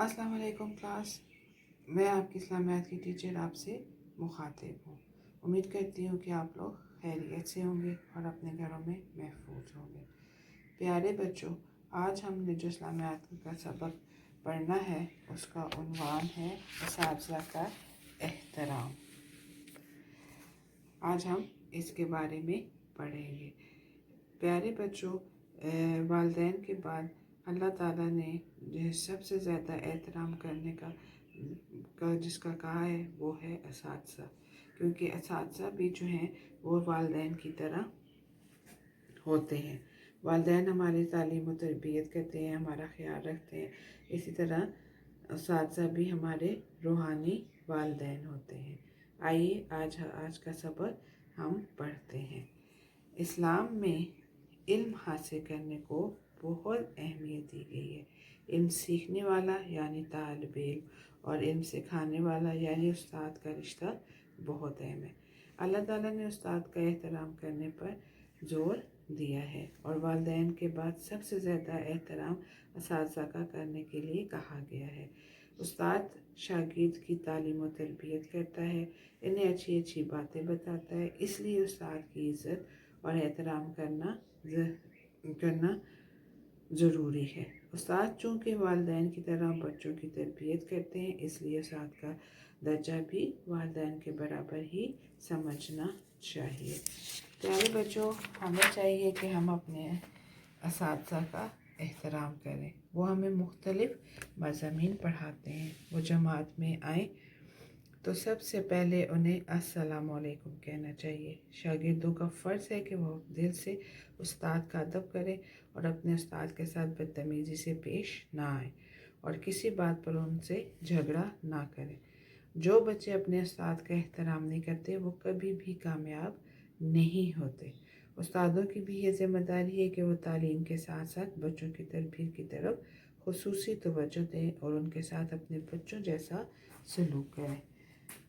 अस्सलाम वालेकुम क्लास। मैं आपकी इस्लामियात की टीचर आपसे मुखातिब हूँ। उम्मीद करती हूँ कि आप लोग खैरियत से होंगे और अपने घरों में महफूज होंगे। प्यारे बच्चों, आज हमने जो इस्लामियात का सबक पढ़ना है उसका उन्वान है असातिज़ा का एहतराम। आज हम इसके बारे में पढ़ेंगे। प्यारे बच्चों, वालिदैन के बाद अल्लाह ताला ने जो सबसे ज़्यादा एहतराम करने का जिसका कहा है वो है असातिज़ा, क्योंकि असातिज़ा भी जो हैं वो वालिदैन की तरह होते हैं। वालिदैन हमारी तालीम और तरबियत करते हैं, हमारा ख्याल रखते हैं। इसी तरह असातिज़ा भी हमारे रूहानी वालिदैन होते हैं। आइए आज का सबक हम पढ़ते हैं। इस्लाम में इल्म हासिल करने को बहुत अहमियत दी गई है। इल्म सीखने वाला यानी तालिब इल्म और इल्म सिखाने वाला यानी उस्ताद का रिश्ता बहुत अहम है। अल्लाह ताला ने उस्ताद का एहतराम करने पर ज़ोर दिया है और वालिदैन के बाद सबसे ज़्यादा एहतराम असातिज़ा का करने के लिए कहा गया है। उस्ताद शागिर्द की तालीम और तरबियत करता है, इन्हें अच्छी अच्छी बातें बताता है, इसलिए उस्ताद की इज़्ज़त और एहतराम करना ज़रूरी है। उस्ताद चूँकि वालिदैन की तरह बच्चों की तरबियत करते हैं, इसलिए उस्ताद का दर्जा भी वालिदैन के बराबर ही समझना चाहिए। प्यारे बच्चों, हमें चाहिए कि हम अपने असातिज़ा का एहतराम करें। वो हमें मुख्तलिफ़ मज़ामीन पढ़ाते हैं। वो जमात में आए तो सबसे पहले उन्हें अस्सलामु अलैकुम कहना चाहिए। शागिर्दों का फ़र्ज़ है कि वो दिल से उस्ताद का अदब करें और अपने उस्ताद के साथ बदतमीज़ी से पेश ना आए और किसी बात पर उनसे झगड़ा ना करें। जो बच्चे अपने उस्ताद का एहतराम नहीं करते वो कभी भी कामयाब नहीं होते। उस्तादों की भी ये ज़िम्मेदारी है कि वो तालीम के साथ साथ बच्चों की तरबियत की तरफ खुसूसी तवज्जो दें और उनके साथ अपने बच्चों जैसा सलूक करें।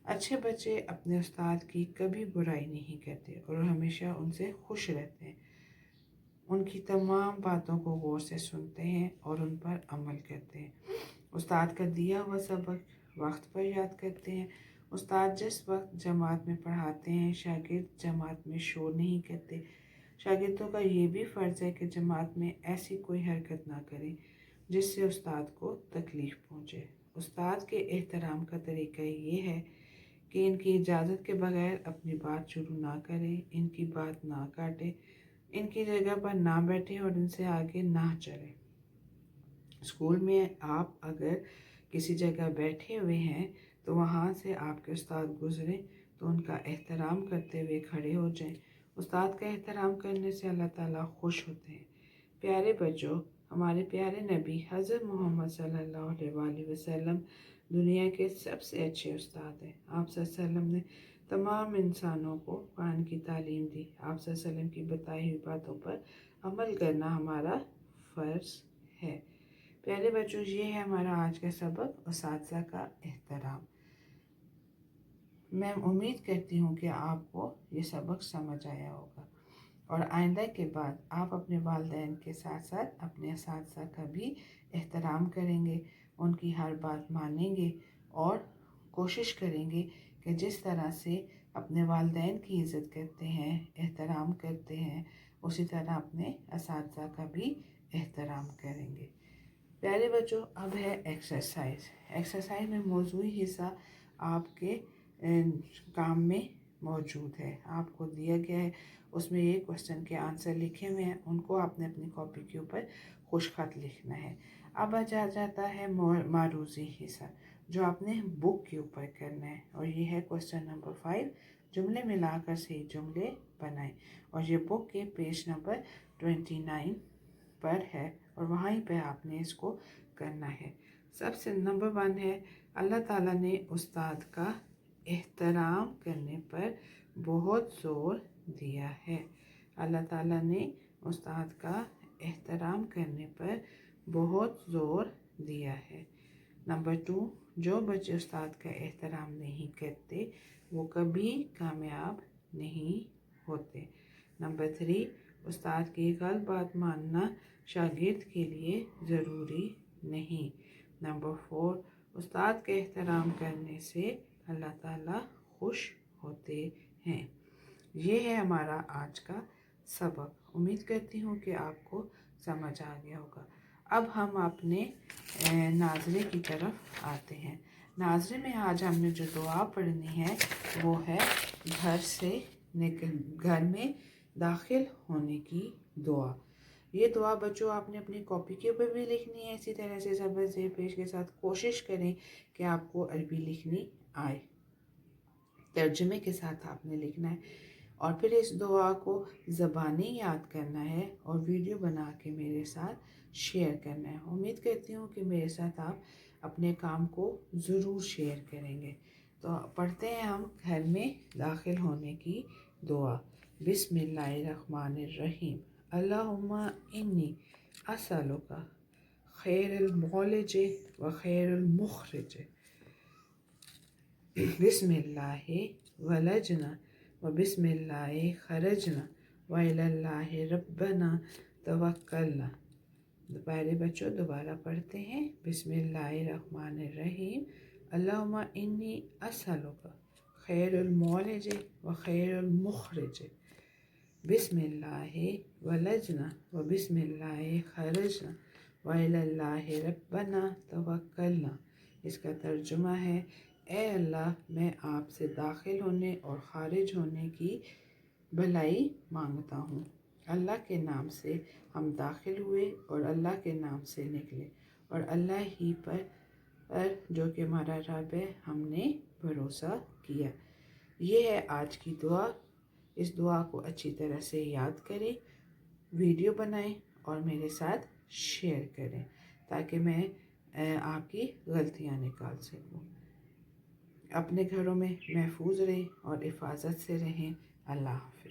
अच्छे बच्चे अपने उस्ताद की कभी बुराई नहीं करते और हमेशा उनसे खुश रहते हैं। उनकी तमाम बातों को गौर से सुनते हैं और उन पर अमल करते हैं। उस्ताद का दिया हुआ सबक वक्त पर याद करते हैं। उस्ताद जिस वक्त जमात में पढ़ाते हैं, शागिर्द जमात में शोर नहीं करते। शागिर्दों का ये भी फ़र्ज़ है कि जमात में ऐसी कोई हरकत ना करें जिससे उस्ताद को तकलीफ़ पहुँचे। उस्ताद के एहतराम का तरीका ये है कि इनकी इजाज़त के बगैर अपनी बात शुरू ना करें, इनकी बात ना काटें, इनकी जगह पर ना बैठें और इनसे आगे ना चलें। स्कूल में आप अगर किसी जगह बैठे हुए हैं तो वहाँ से आपके उस्ताद गुज़रें तो उनका एहतराम करते हुए खड़े हो जाएं। उस्ताद का एहतराम करने से अल्लाह ताला खुश होते हैं। प्यारे बच्चों, हमारे प्यारे नबी हज़रत मोहम्मद सल्लल्लाहु अलैहि वसल्लम दुनिया के सबसे अच्छे उस्ताद हैं। आप सल्लल्लाहु अलैहि वसल्लम ने तमाम इंसानों को कुरान की तालीम दी। आप सल्लल्लाहु अलैहि वसल्लम की बताई हुई बातों पर अमल करना हमारा फ़र्ज़ है। प्यारे बच्चों, ये है हमारा आज का सबक उस्ताद का एहतराम। मैं उम्मीद करती हूँ कि आपको ये सबक समझ आया होगा और आइंदा के बाद आप अपने वालिदैन के साथ साथ अपने असातिज़ा का भी एहतराम करेंगे, उनकी हर बात मानेंगे और कोशिश करेंगे कि जिस तरह से अपने वालिदैन की इज़्ज़त करते हैं, एहतराम करते हैं, उसी तरह अपने असातिज़ा का भी एहतराम करेंगे। प्यारे बच्चों, अब है एक्सरसाइज में मौजूदी हिस्सा आपके काम में मौजूद है। आपको दिया गया है, उसमें ये क्वेश्चन के आंसर लिखे हुए हैं, उनको आपने अपनी कॉपी के ऊपर खुशखत लिखना है। अब आ जाता है मारूज़ी हिस्सा जो आपने बुक के ऊपर करना है और ये है क्वेश्चन नंबर 5, जुमले मिलाकर सही जुमले बनाएं। और ये बुक के पेज नंबर 29 पर है और वहीं पे आपने इसको करना है। सबसे नंबर 1 है, अल्लाह ताला ने उस्ताद का एहतराम करने पर बहुत ज़ोर दिया है। अल्लाह ताला ने उस्ताद का एहतराम करने पर बहुत ज़ोर दिया है। नंबर 2, जो बच्चे उस्ताद का एहतराम नहीं करते वो कभी कामयाब नहीं होते। नंबर 3, उस्ताद की गलत बात मानना शागिर्द के लिए ज़रूरी नहीं। نمبر 4، استاد کا احترام کرنے سے اللہ تعالیٰ خوش ہوتے ہیں۔ یہ ہے ہمارا آج کا سبق۔ امید کرتی ہوں کہ آپ کو سمجھ آ گیا ہوگا۔ اب ہم اپنے ناظرے کی طرف آتے ہیں۔ ناظرے میں آج ہم نے جو دعا پڑھنی ہے وہ ہے گھر میں داخل ہونے کی دعا۔ یہ دعا بچوں آپ نے اپنی کاپی کے اوپر بھی لکھنی ہے، اسی طرح سے زبر زیر پیش کے ساتھ کوشش کریں کہ آپ کو عربی لکھنی آئے، ترجمے کے ساتھ آپ نے لکھنا ہے، اور پھر اس دعا کو زبانی یاد کرنا ہے اور ویڈیو بنا کے میرے ساتھ شیئر کرنا ہے۔ امید کرتی ہوں کہ میرے ساتھ آپ اپنے کام کو ضرور شیئر کریں گے۔ تو پڑھتے ہیں ہم گھر میں داخل ہونے کی دعا۔ بسم اللہ الرحمن الرحیم۔ اللہم انی اسألک خیر المولج و خیر المخرج، بسم اللہ ولجنا و بسم اللہ خرجنا و الی اللہ ربنا توکلنا۔ پہلے بچوں دوبارہ پڑھتے ہیں۔ بسم اللہ الرحمن الرحیم۔ اللہم انی اسألک خیر المولج و خیر المخرج، بسم اللہ ولجنا و بسم اللہ خرجنا و الی اللہ ربنا توکلنا۔ اس کا ترجمہ ہے، اے اللہ میں آپ سے داخل ہونے اور خارج ہونے کی بھلائی مانگتا ہوں۔ اللہ کے نام سے ہم داخل ہوئے اور اللہ کے نام سے نکلے، اور اللہ ہی پر جو کہ ہمارا رب ہے ہم نے بھروسہ کیا۔ یہ ہے آج کی دعا۔ اس دعا کو اچھی طرح سے یاد کریں، ویڈیو بنائیں اور میرے ساتھ شیئر کریں تاکہ میں آپ کی غلطیاں نکال سکوں۔ اپنے گھروں میں محفوظ رہیں اور حفاظت سے رہیں۔ اللہ حافظ۔